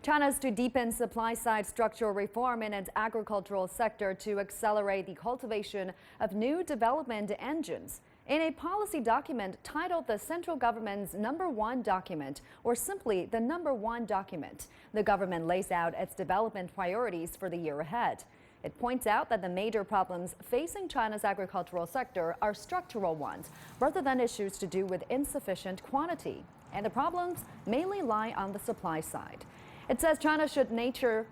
China's to deepen supply-side structural reform in its agricultural sector to accelerate the cultivation of new development engines. In a policy document titled the Central Government's #1 document, or simply the #1 document, the government lays out its development priorities for the year ahead. It points out that the major problems facing China's agricultural sector are structural ones, rather than issues to do with insufficient quantity. And the problems mainly lie on the supply side. It says China should nurture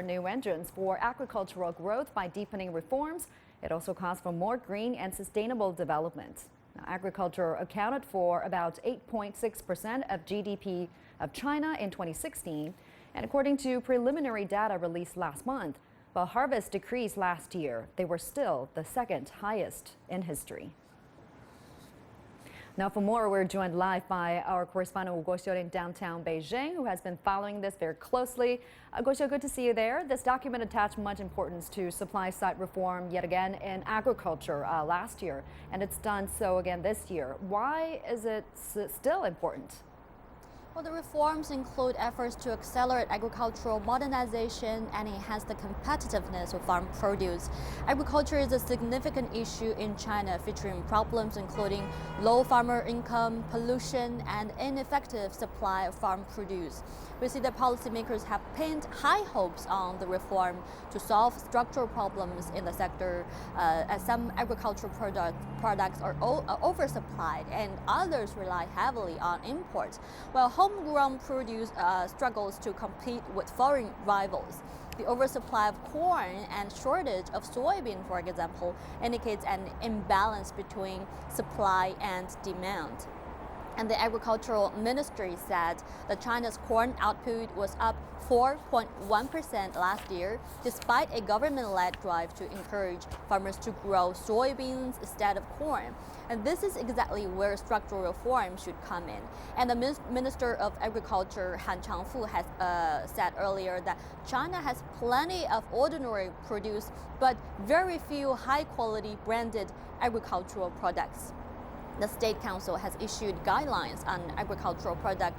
new engines for agricultural growth by deepening reforms. It also calls for more green and sustainable development. Now, agriculture accounted for about 8.6% of GDP of China in 2016. And according to preliminary data released last month, while harvests decreased last year, they were still the second highest in history. Now, for more, we're joined live by our correspondent Wu Guoxiu in downtown Beijing, who has been following this very closely. Guoxiu, good to see you there. This document attached much importance to supply-side reform yet again in agriculture last year, and it's done so again this year. Why is it still important? Well, the reforms include efforts to accelerate agricultural modernization and enhance the competitiveness of farm produce. Agriculture is a significant issue in China, featuring problems including low farmer income, pollution, and ineffective supply of farm produce. We see that policymakers have pinned high hopes on the reform to solve structural problems in the sector, as some agricultural products are oversupplied and others rely heavily on imports, while homegrown produce struggles to compete with foreign rivals. The oversupply of corn and shortage of soybean, for example, indicates an imbalance between supply and demand. And the Agricultural Ministry said that China's corn output was up 4.1% last year, despite a government-led drive to encourage farmers to grow soybeans instead of corn. And this is exactly where structural reform should come in. And the Minister of Agriculture, Han Changfu, has said earlier that China has plenty of ordinary produce, but very few high-quality branded agricultural products. The State Council has issued guidelines on agricultural product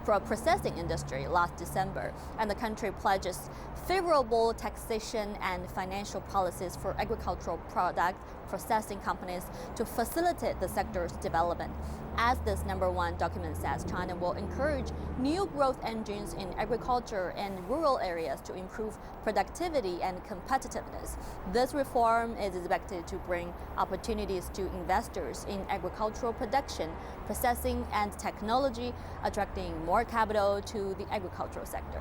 processing industry last December, and the country pledges favorable taxation and financial policies for agricultural product processing companies to facilitate the sector's development. As this #1 document says, China will encourage new growth engines in agriculture and rural areas to improve productivity and competitiveness. This reform is expected to bring opportunities to investors in agricultural production, processing, and technology, attracting more capital to the agricultural sector.